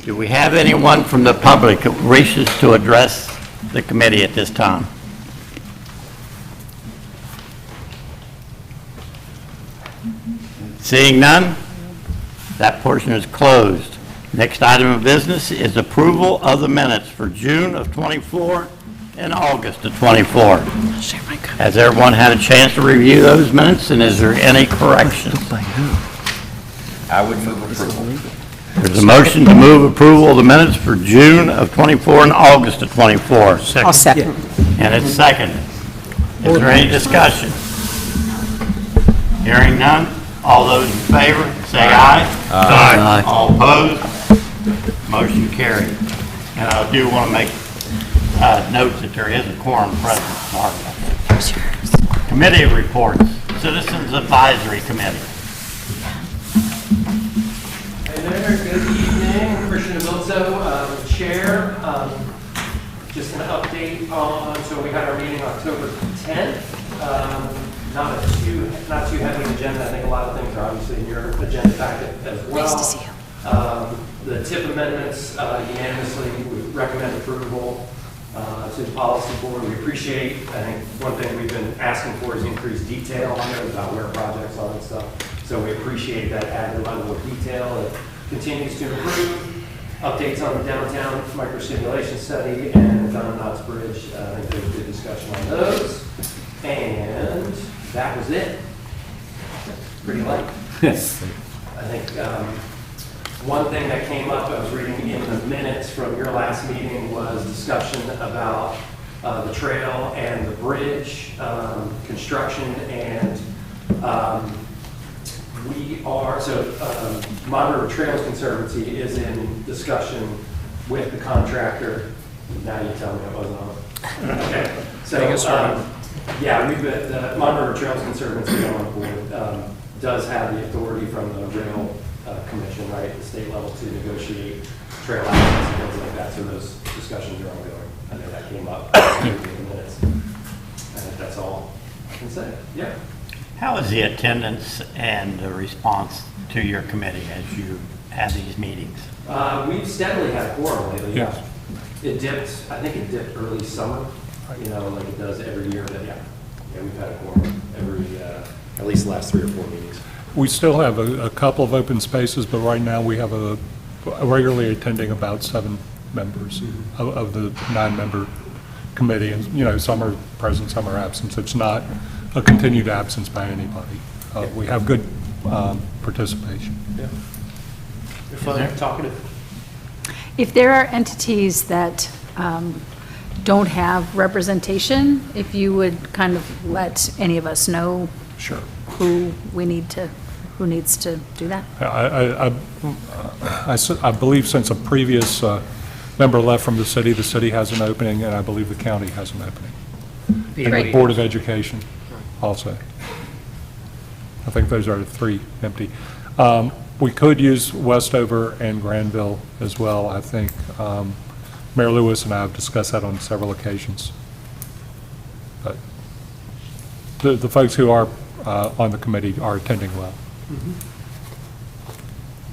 Do we have anyone from the public who wishes to address the committee at this time? Seeing none, that portion is closed. Next item of business is approval of the minutes for June of '24 and August of '24. Has everyone had a chance to review those minutes, and is there any corrections? I would move approval. There's a motion to move approval of the minutes for June of '24 and August of '24. I'll second. And it's seconded. Is there any discussion? Hearing none, all those in favor, say aye. Aye. All opposed? Motion carried. And I do want to make note that there is a quorum present. Sorry about that. Committee reports. Citizens Advisory Committee. Hey there, good evening. Christian Abilto, Chair. Just an update on, so we had our meeting October 10th. Not too heavy an agenda. I think a lot of things are obviously in your agenda packet as well. Nice to see you. The TIP amendments unanimously, we recommend approval to the policy board. We appreciate, I think one thing we've been asking for is increased detail on it about where projects are and stuff. So we appreciate that added level of detail. It continues to improve. Updates on the downtown microstimulation study and Don Knotts Bridge. I think there was a good discussion on those. And that was it. Pretty light. Yes. I think one thing that came up, I was reading in the minutes from your last meeting, was discussion about the trail and the bridge construction, and we are, so Monroe Trails Conservancy is in discussion with the contractor. Now you tell me I wasn't on it. Okay. So, yeah, we've been, the Monroe Trails Conservancy on the board does have the authority from the rail commission, right, the state level, to negotiate trail access and things like that. So those discussions are ongoing. I know that came up in the minutes. I think that's all I can say. Yeah. How is the attendance and the response to your committee as you have these meetings? We've steadily had a quorum lately. Yes. It dipped, I think it dipped early summer, you know, like it does every year, but yeah, we've had a quorum every, at least the last 3 or 4 meetings. We still have a couple of open spaces, but right now we have a regularly attending about 7 members of the 9-member committee. And, you know, some are present, some are absent. So it's not a continued absence by anybody. We have good participation. Yeah. You're fun, talkative. If there are entities that don't have representation, if you would kind of let any of us know Sure. who needs to do that. I believe since a previous member left from the city has an opening, and I believe the county has an opening. And the Board of Education also. I think those are the 3 empty. We could use Westover and Granville as well. I think Mayor Lewis and I have discussed that on several occasions. But the folks who are on the committee are attending well.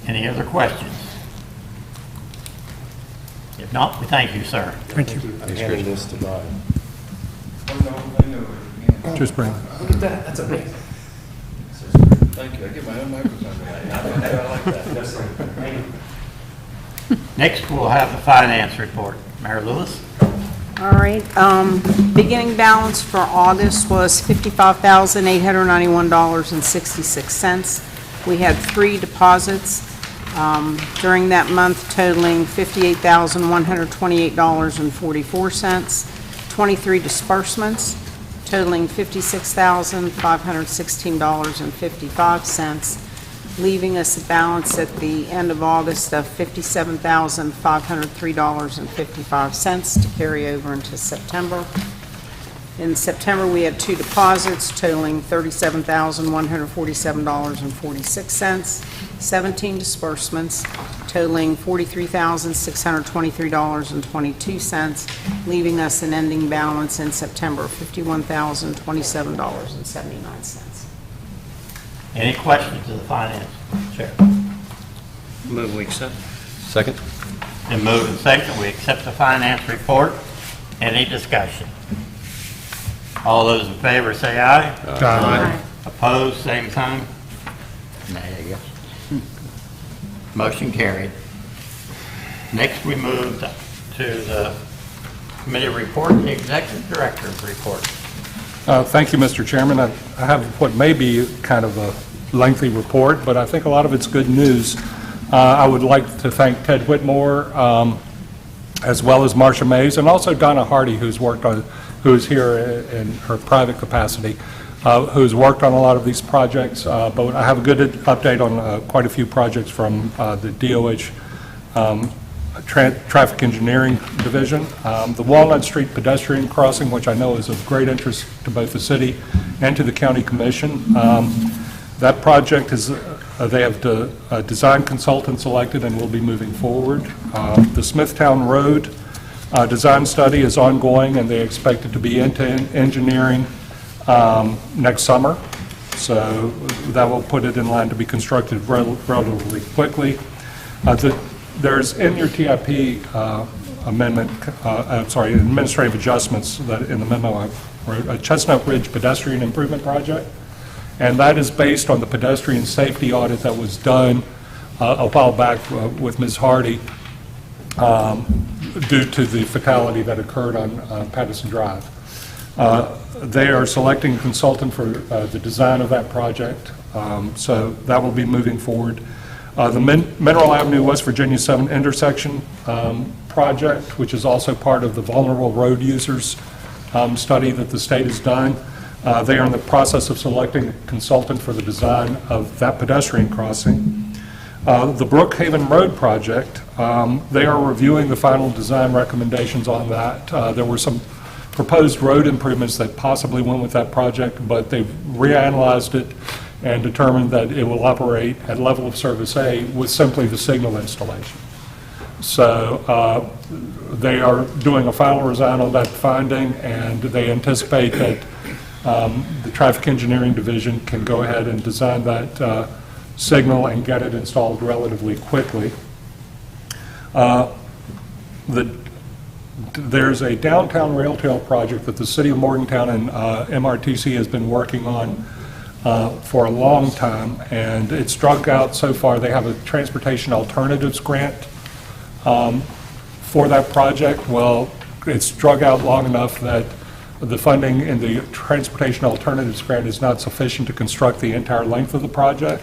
Any other questions? If not, we thank you, sir. Thank you. I'm handing this to Brian. Just bring it. Look at that, that's amazing. Thank you. I get my own microphone. I like that. Yes, sir. Thank you. Next, we'll have the finance report. Mayor Lewis? All right, beginning balance for August was $55,891.66. We had 3 deposits during that month totaling $58,128.44, 23 disbursements totaling $56,516.55, leaving us a balance at the end of August of $57,503.55 to carry over into September. In September, we had 2 deposits totaling $37,147.46, 17 disbursements totaling $43,623.22, leaving us an ending balance in September of $51,027.79. Any questions of the finance chair? Move we accept. Second. Then move and second, we accept the finance report. Any discussion? All those in favor say aye. Aye. Opposed, same sign? Nay, I guess. Motion carried. Next, we move to the committee report, the executive director's report. Thank you, Mr. Chairman. I have what may be kind of a lengthy report, but I think a lot of it's good news. I would like to thank Ted Whitmore, as well as Marcia Mays, and also Donna Hardy, who is here in her private capacity, who's worked on a lot of these projects. But I have a good update on quite a few projects from the DOH Traffic Engineering Division. The Walnut Street pedestrian crossing, which I know is of great interest to both the city and to the county commission. That project is, they have a design consultant selected and will be moving forward. The Smithtown Road design study is ongoing, and they expect it to be into engineering next summer. So that will put it in line to be constructed relatively quickly. There's in your TIP amendment, administrative adjustments that in the memo I wrote, a Chestnut Ridge pedestrian improvement project, and that is based on the pedestrian safety audit that was done a while back with Ms. Hardy due to the fatality that occurred on Patterson Drive. They are selecting a consultant for the design of that project, so that will be moving forward. The Mineral Avenue West Virginia 7 intersection project, which is also part of the vulnerable road users study that the state has done. They are in the process of selecting a consultant for the design of that pedestrian crossing. The Brookhaven Road project, they are reviewing the final design recommendations on that. There were some proposed road improvements that possibly went with that project, but they've reanalyzed it and determined that it will operate at level of service A with simply the signal installation. So they are doing a final design on that finding, and they anticipate that the Traffic Engineering Division can go ahead and design that signal and get it installed relatively quickly. There's a downtown rail trail project that the City of Morgantown and MRTC has been working on for a long time, and it's struck out so far. They have a transportation alternatives grant for that project. Well, it's struck out long enough that the funding in the transportation alternatives grant is not sufficient to construct the entire length of the project.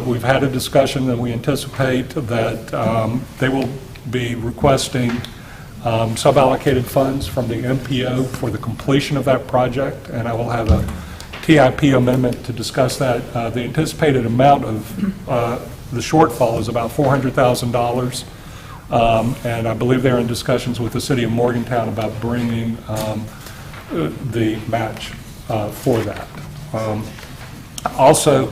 We've had a discussion, and we anticipate that they will be requesting suballocated funds from the MPO for the completion of that project, and I will have a TIP amendment to discuss that. The anticipated amount of the shortfall is about $400,000, and I believe they're in discussions with the City of Morgantown about bringing the match for that. Also,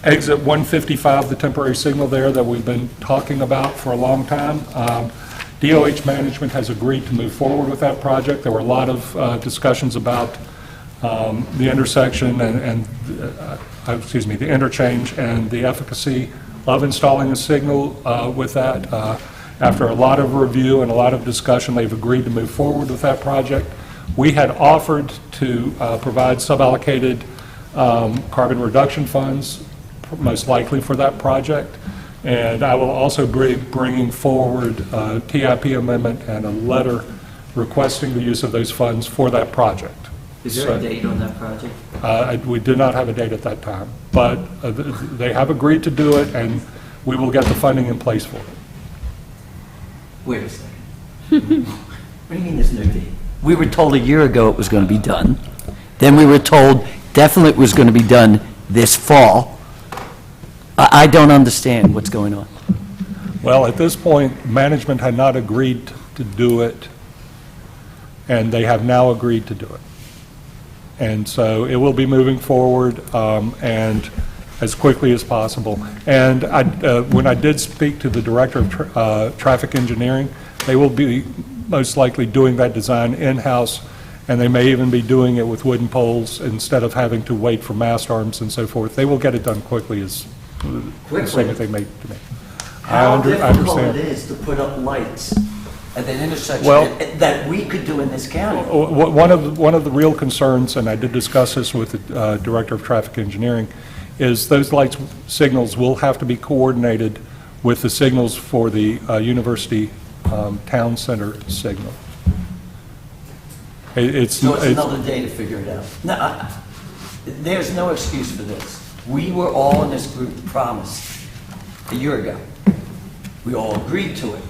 exit 155, the temporary signal there that we've been talking about for a long time, DOH management has agreed to move forward with that project. There were a lot of discussions about the intersection and the interchange and the efficacy of installing a signal with that. After a lot of review and a lot of discussion, they've agreed to move forward with that project. We had offered to provide suballocated carbon reduction funds, most likely for that project. And I will also be bringing forward a TIP amendment and a letter requesting the use of those funds for that project. Is there a date on that project? We did not have a date at that time, but they have agreed to do it, and we will get the funding in place for it. Wait a second. What do you mean there's no date? We were told a year ago it was going to be done. Then we were told definitely it was going to be done this fall. I don't understand what's going on. Well, at this point, management had not agreed to do it, and they have now agreed to do it. And so it will be moving forward and as quickly as possible. And when I did speak to the Director of Traffic Engineering, they will be most likely doing that design in-house, and they may even be doing it with wooden poles instead of having to wait for mast arms and so forth. They will get it done quickly, as the statement they made to me. how difficult understand. it is to put up lights at that intersection Well- that we could do in this county. One of the real concerns, and I did discuss this with the Director of Traffic Engineering, is those lights signals will have to be coordinated with the signals for the University Town Center signal. So it's another day to figure it out. No, there's no excuse for this. We were all in this group promised a year ago. We all agreed to it.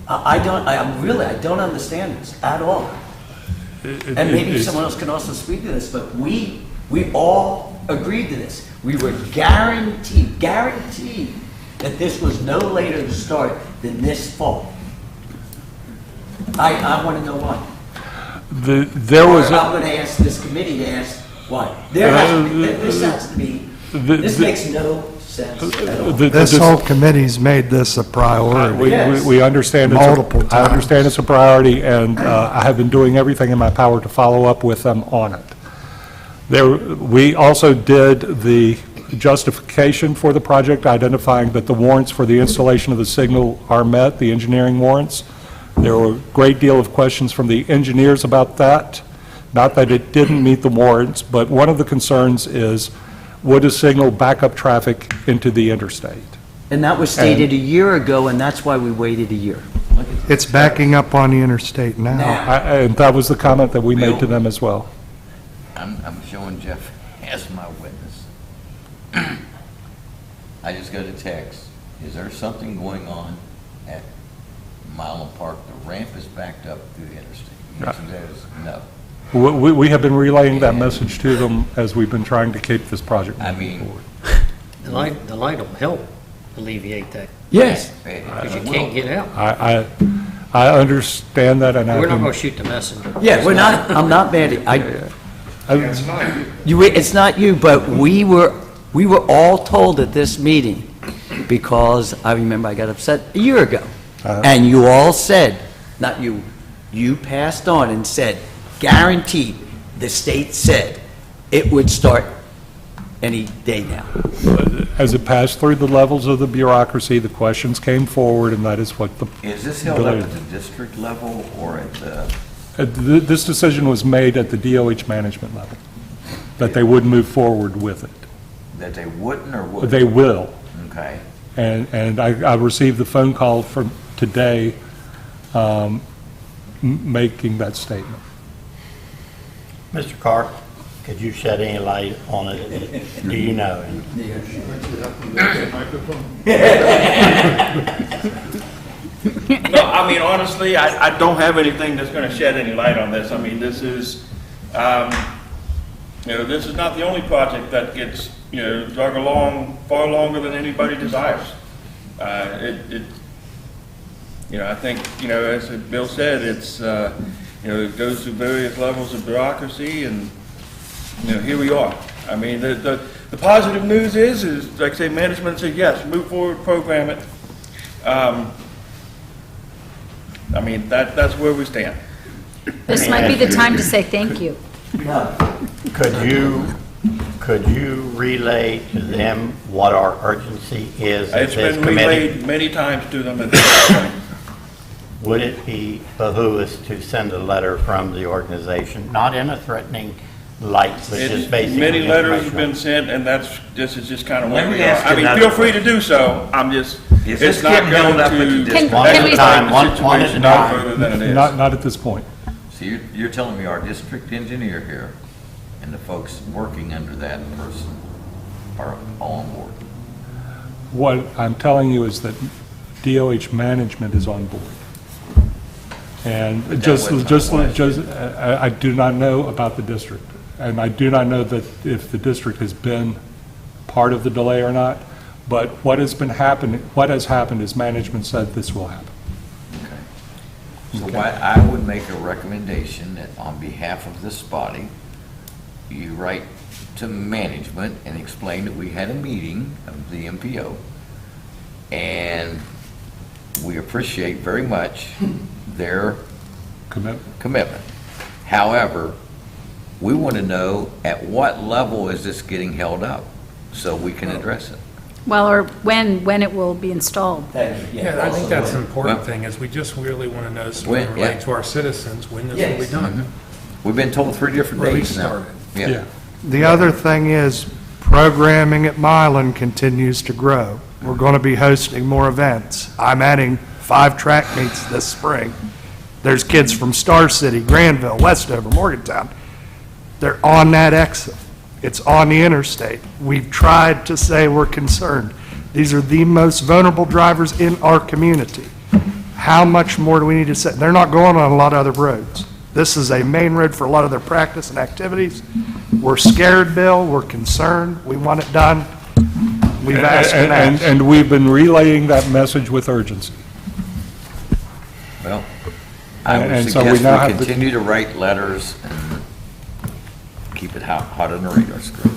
I don't understand this at all. And maybe someone else can also speak to this, but we all agreed to this. We were guaranteed that this was no later to start than this fall. I want to know why. There was, I'm going to ask this committee to ask why. This has to be, this makes no sense at all. This whole committee's made this a priority. Yes. we understand. Multiple I understand it's a priority, and I have been doing everything in my power to follow up with them on it. We also did the justification for the project, identifying that the warrants for the installation of the signal are met, the engineering warrants. There were a great deal of questions from the engineers about that. Not that it didn't meet the warrants, but one of the concerns is, would a signal back up traffic into the interstate? And that was stated a year ago, and that's why we waited a year. It's backing up on the interstate now. And that was the comment that we made to them as well. I'm showing Jeff as my witness. I just got a text. Is there something going on at Milam Park? The ramp is backed up through the interstate. The answer to that is no. We have been relaying that message to them as we've been trying to keep this project I moving mean, forward. The light will help alleviate that, Yes. because you can't get out. I understand that, and I We're not can... going to shoot the messenger. Yeah, we're not, I'm not mad at, it's not you, but we were all told at this meeting, because I remember I got upset a year ago. And you all said, not you, you passed on and said, guaranteed, the state said it would start any day now. As it passed through the levels of the bureaucracy, the questions came forward, and that is what the... is this held up at the district level or at the? This decision was made at the DOH management level, that they would move forward with it. That they wouldn't or would? They will. Okay. And I received the phone call from today making that statement. Mr. Carr, could you shed any light on it? Do you know? No, I mean, honestly, I don't have anything that's going to shed any light on this. I mean, this is, this is not the only project that gets, drug along far longer than anybody desires. I think, as Bill said, it's, it goes through various levels of bureaucracy, and, here we are. I mean, the positive news is, like I say, management said, yes, move forward, program it. I mean, that's where we stand. This might be the time to say thank you. Could you relay to them what our urgency is at It's this been committee? relayed many times to them at this point. Would it be behoove us to send a letter from the organization, not in a threatening light, but just basically Many letters have been informational? sent, and this is just kind of Let where me we are. ask I mean, another feel free to question. do so. I'm just, Is this it's not getting held going up at the to district? One at a time, one at a situation no time. further than it is. Not at this point. So you're telling me our district engineer here and the folks working under that person are all on board? What I'm telling you is that DOH management is on board. And I do not know about the district. And I do not know that if the district has been part of the delay or not. But what has happened is management said this will happen. Okay. So I would make a recommendation that on behalf of this body, you write to management and explain that we had a meeting of the MPO, and we appreciate very much their commitment. However, we want to know at what level is this getting held up so we can address it. Well, or when it will be installed. Yeah, I think that's an important thing, is we just really want to know, so When- when relate to our citizens, when this will be done. We've been told 3 different Or at dates least now. started. Yeah. The other thing is, programming at Milan continues to grow. We're going to be hosting more events. I'm adding 5 track meets this spring. There's kids from Star City, Granville, Westover, Morgantown. They're on that exit. It's on the interstate. We've tried to say we're concerned. These are the most vulnerable drivers in our community. How much more do we need to say? They're not going on a lot of other roads. This is a main road for a lot of their practice and activities. We're scared, Bill. We're concerned. We want it done. We've asked and asked. And we've been relaying that message with urgency. Well, I would And so we now suggest have we the- continue to write letters and keep it hot on the radar screen.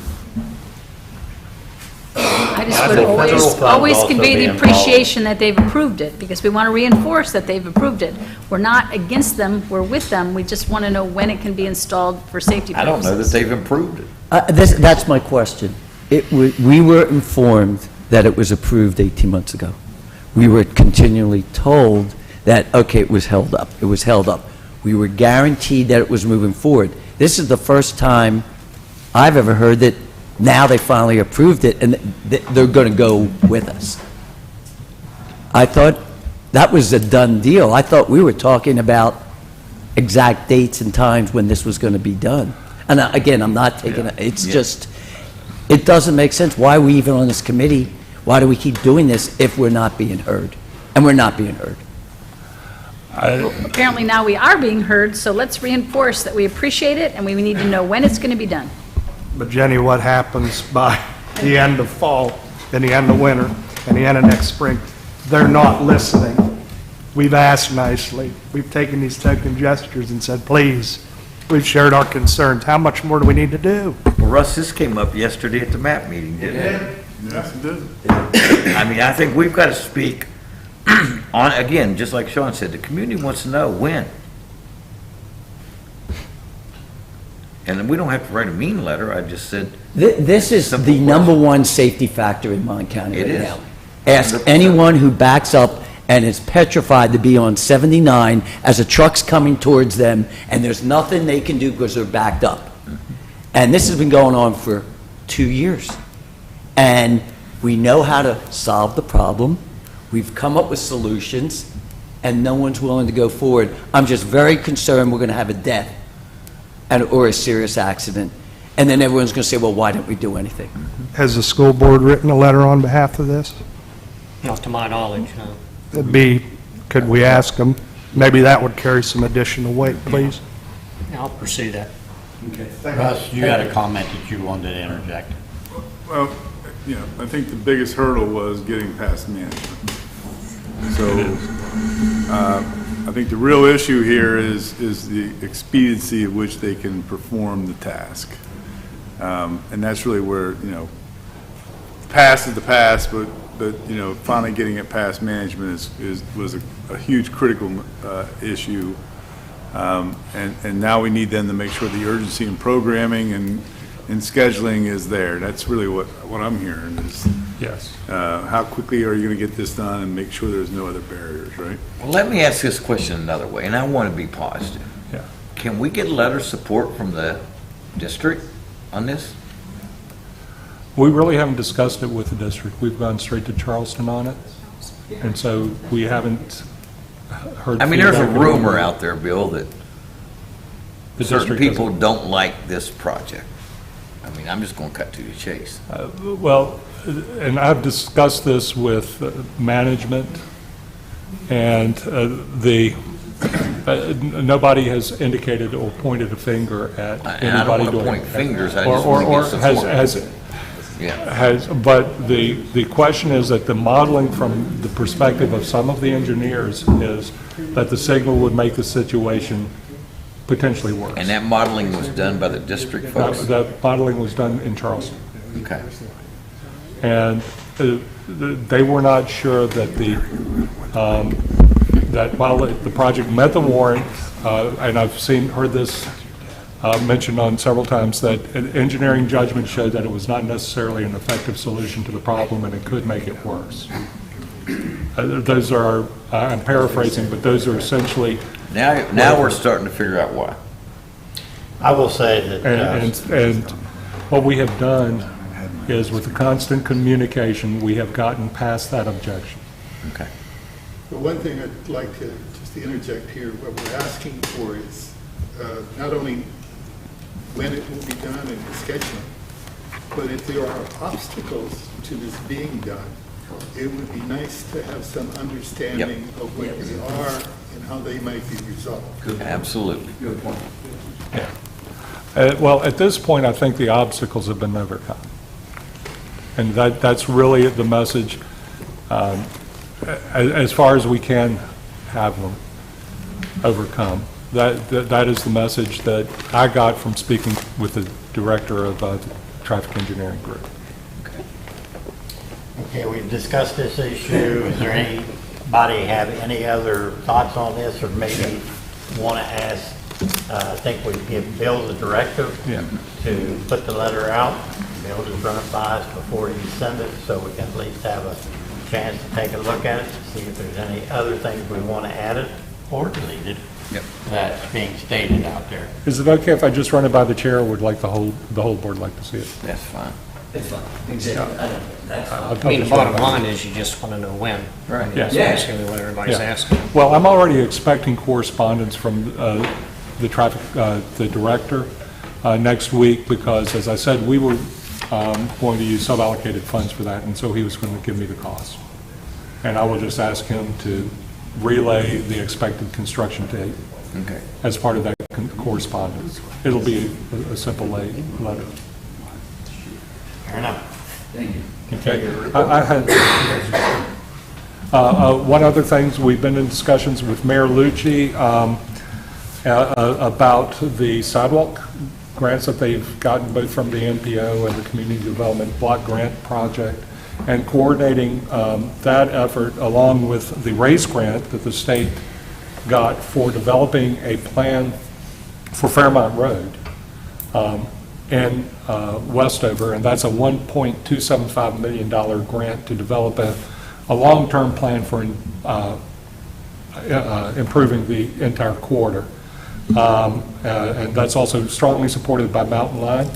I just I would think federal funds always also convey be the involved. appreciation that they've approved it, because we want to reinforce that they've approved it. We're not against them, we're with them, we just want to know when it can be installed for safety I don't purposes. know that they've improved it. That's my question. We were informed that it was approved 18 months ago. We were continually told that, okay, it was held up, it was held up. We were guaranteed that it was moving forward. This is the first time I've ever heard that now they finally approved it and they're going to go with us. I thought that was a done deal. I thought we were talking about exact dates and times when this was going to be done. And again, I'm not taking it, it's just, it doesn't make sense. Why are we even on this committee? Why do we keep doing this if we're not being heard? And we're not being heard. Apparently now we are being heard, so let's reinforce that we appreciate it and we need to know when it's going to be done. But Jenny, what happens by the end of fall, and the end of winter, and the end of next spring? They're not listening. We've asked nicely. We've taken these token gestures and said, please, we've shared our concerns. How much more do we need to do? Well, Russ, this came up yesterday at the MAP meeting, didn't it? Yes, it did. I mean, I think we've got to speak on, again, just like Sean said, the community wants to know when. And we don't have to write a mean letter, I just said, This is Simple the number one safety factor in Mon County It right is. now. Ask 100%. anyone who backs up and is petrified to be on 79 as a truck's coming towards them, and there's nothing they can do because they're backed up. And this has been going on for 2 years. And we know how to solve the problem. We've come up with solutions, and no one's willing to go forward. I'm just very concerned we're going to have a death or a serious accident. And then everyone's going to say, well, why didn't we do anything? Has the school board written a letter on behalf of this? Not to my knowledge, no. It'd be, could we ask them? Maybe that would carry some additional weight, please. I'll pursue that. Russ, you had a comment that you wanted to interject. Well, you know, I think the biggest hurdle was getting past management. So, I think the real issue here is the expediency at which they can perform the task. And that's really where, you know, past is the past, but you know, finally getting it past management was a huge critical issue. And now we need them to make sure the urgency in programming and scheduling is there. That's really what I'm hearing is, Yes. how quickly are you going to get this done and make sure there's no other barriers, right? well, let me ask this question another way, and I want to be positive. Yeah. Can we get letter support from the district on this? We really haven't discussed it with the district. We've gone straight to Charleston on it, and so we haven't heard. I mean, there's a feedback. rumor out there, Bill, that The certain district people doesn't- don't like this project. I mean, I'm just going to cut to the chase. Well, and I've discussed this with management, and nobody has indicated or pointed a finger at And I don't anybody want to doing point it. fingers, I just want to Or get has support. Yeah. But the question is that the modeling from the perspective of some of the engineers is that the signal would make the situation potentially worse. And that modeling was done by the district folks? The modeling was done in Charleston. Okay. And they were not sure that that while the project met the warrant, and I've heard this mentioned on several times that engineering judgment showed that it was not necessarily an effective solution to the problem, and it could make it worse. Those are, I'm paraphrasing, but those are essentially... Now we're starting to figure out why. I will say that, And what we have done is, with the constant communication, we have gotten past that objection. Okay. But one thing I'd like to just interject here, what we're asking for is not only when it will be done and the scheduling, but if there are obstacles to this being done, it would be nice to have some understanding of what they are and how they might be resolved. Absolutely. Good point. Yeah. Well, at this point, I think the obstacles have been overcome. And that's really the message, as far as we can have them overcome. That is the message that I got from speaking with the director of the traffic engineering group. okay, we've discussed this issue. Is there anybody have any other thoughts on this, or maybe want to ask, I think we give Bill the directive to put the letter out. Bill just run it by us before you send it, so we can at least have a chance to take a look at it, see if there's any other things we want to add it or delete it that's being stated out there. Is it okay if I just run it by the chair, or would like the whole board like to see it? That's fine. It's fine. Exactly. That's fine. I mean, the bottom line is you just want to know when. Right. I mean, Yeah. That's basically what everybody's Yeah. asking. Well, I'm already expecting correspondence from the the director next week, because, as I said, we were going to use sub-allocated funds for that, and so he was going to give me the cost. And I will just ask him to relay the expected construction date as part of that correspondence. It'll be a simple letter. Fair enough. Thank you. Okay. I had one other thing. We've been in discussions with Mayor Lucci about the sidewalk grants that they've gotten both from the MPO and the Community Development Block Grant Project, and coordinating that effort along with the RACE grant that the state got for developing a plan for Fairmont Road in Westover, and that's a $1.275 million grant to develop a long-term plan for improving the entire corridor. And that's also strongly supported by Mountain Line.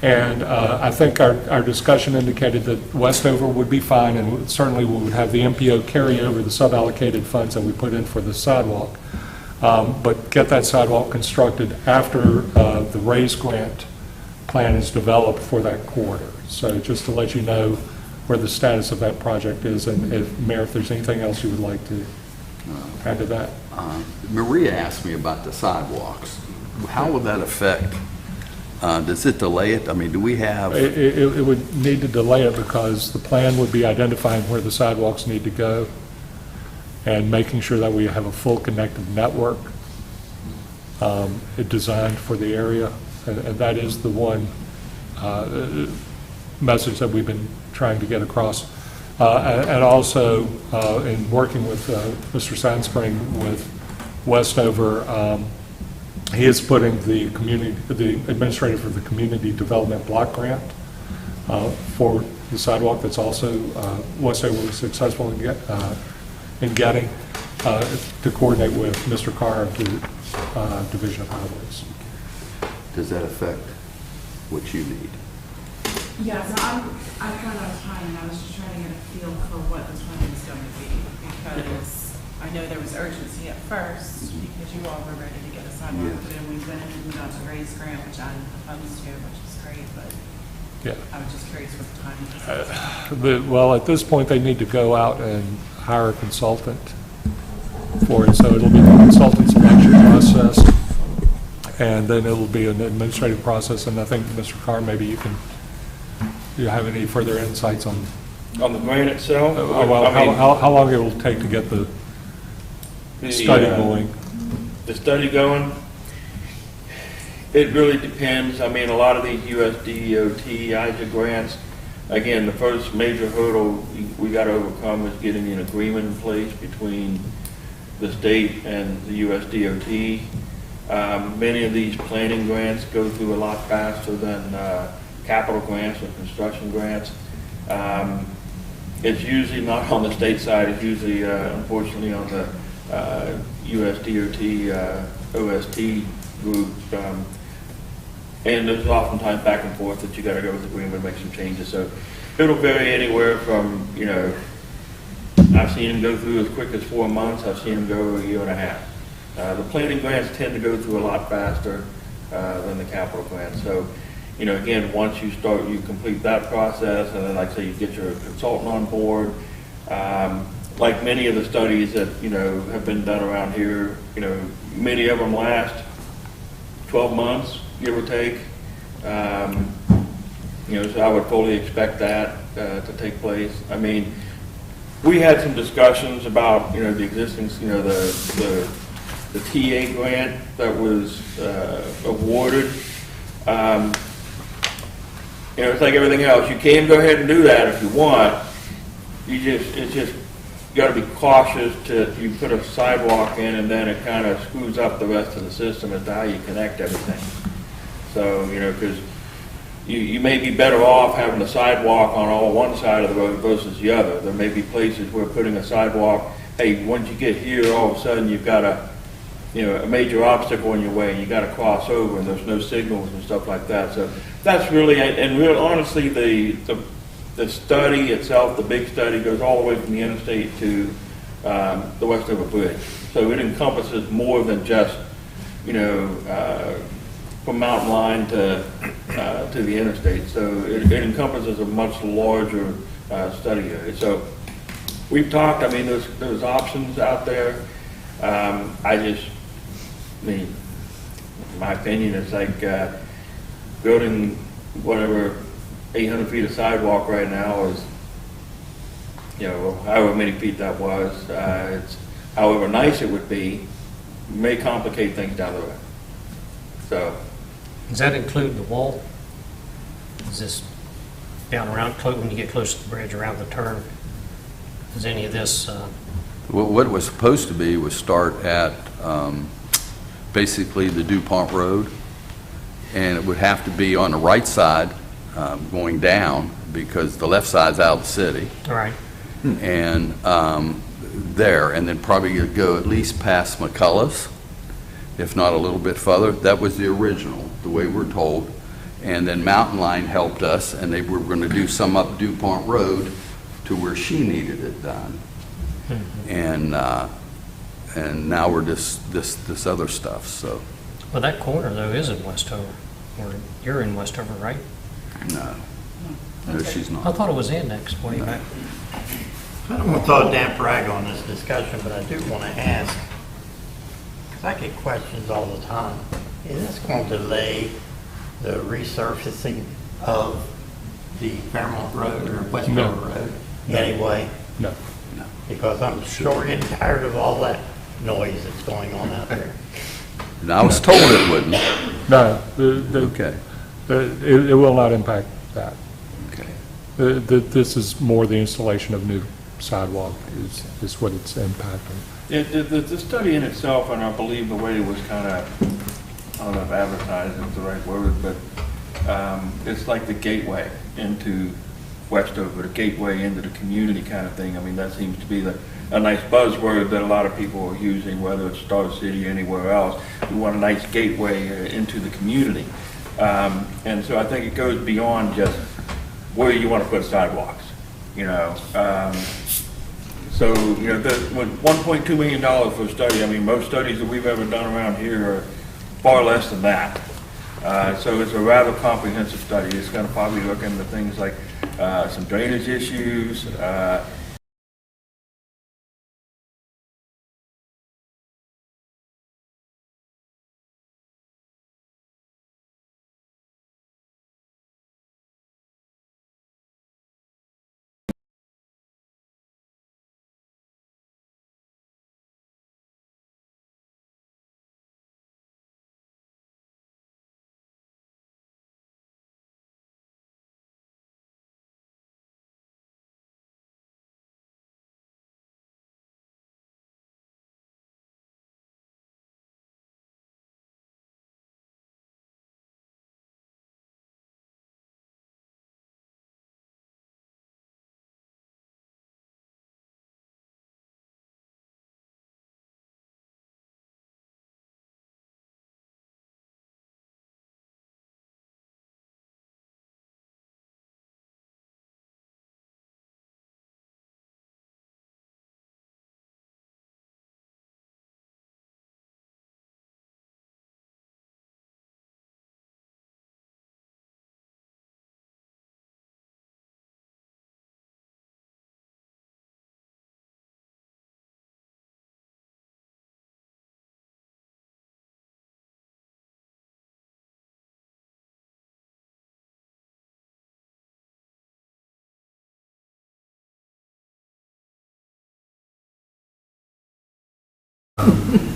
And I think our discussion indicated that Westover would be fine, and certainly we would have the MPO carry over the sub-allocated funds that we put in for the sidewalk, but get that sidewalk constructed after the RAISE grant plan is developed for that corridor. So just to let you know where the status of that project is, and if, Mayor, if there's anything else you would like to add to that. Maria asked me about the sidewalks. How will that affect, does it delay it? I mean, do we have? It would need to delay it because the plan would be identifying where the sidewalks need to go and making sure that we have a full connected network designed for the area. And that is the one message that we've been trying to get across. And also, in working with Mr. Sandspring with Westover, he is putting the administrator for the Community Development Block Grant for the sidewalk that's also Westover was successful in getting to coordinate with Mr. Carr of the Division of Highways. Does that affect what you need? Yeah, so I've run out of time, and I was just trying to get a feel for what the timing is going to be, because I know there was urgency at first, because you all were ready to get a sidewalk, but then we went and we got to raise grant, which I'm opposed to, which is great, but I was just curious what the timing is. Well, at this point, they need to go out and hire a consultant for it, so it'll be a consultant selection process, and then it'll be an administrative process, and I think, Mr. Carr, maybe you have any further insights on the grant itself? How long it will take to get the study going? The study going? It really depends. I mean, a lot of these USDOT, IJA grants, again, the first major hurdle we got to overcome is getting an agreement in place between the state and the USDOT. Many of these planning grants go through a lot faster than capital grants or construction grants. It's usually not on the state side, it's usually, unfortunately, on the USDOT, OST group. And there's oftentimes back and forth that you gotta go with the agreement and make some changes. So it'll vary anywhere from, I've seen them go through as quick as 4 months, I've seen them go a year and a half. The planning grants tend to go through a lot faster than the capital grants. So, again, once you start, you complete that process, and then, like I say, you get your consultant on board. Like many of the studies that, have been done around here, many of them last 12 months, give or take. So I would fully expect that to take place. I mean, we had some discussions about, the existing, the TA grant that was awarded. It's like everything else. You can go ahead and do that if you want. It's just got to be cautious you put a sidewalk in and then it kind of screws up the rest of the system as to how you connect everything. So, because you may be better off having a sidewalk on all one side of the road versus the other. There may be places where putting a sidewalk, hey, once you get here, all of a sudden you've got a major obstacle in your way and you got to cross over and there's no signals and stuff like that. So that's really, and real honestly, the study itself, the big study, goes all the way from the interstate to the Westover Bridge. So it encompasses more than just, from Mountain Line to the interstate. So it encompasses a much larger study area. So we've talked, there's options out there. In my opinion, it's like building whatever 800 feet of sidewalk right now is, however many feet that was. It's however nice it would be, may complicate things down the road. So. Does that include the wall? Is this down around, when you get close to the bridge, around the turn? Is any of this? What it was supposed to be was start at basically the DuPont Road, and it would have to be on the right side going down because the left side's out of the city. All right. And there, and then probably go at least past McCullough's, if not a little bit further. That was the original, the way we're told. And then Mountain Line helped us, and they were going to do some up DuPont Road to where she needed it done. And now we're this other stuff. So. Well, that corner though is in Westover. Or you're in Westover, right? No, she's not. I thought it was annexed way back. I don't want to throw a damp rag on this discussion, but I do want to ask, because I get questions all the time. Is this going to delay the resurfacing of the Fairmont Road or Westover Road anyway? No. Because I'm sure getting tired of all that noise that's going on out there. And I was told it wouldn't. No. Okay. It will not impact that. Okay. This is more the installation of new sidewalk is what it's impacting. The study in itself, and I believe the way it was kind of, I don't know if advertising is the right word, but it's like the gateway into Westover, the gateway into the community kind of thing. That seems to be a nice buzzword that a lot of people are using, whether it's Star City or anywhere else. We want a nice gateway into the community. And so I think it goes beyond just where you want to put sidewalks, So, $1.2 million for a study, most studies that we've ever done around here are far less than that. So it's a rather comprehensive study. It's going to probably look into things like some drainage issues, Um,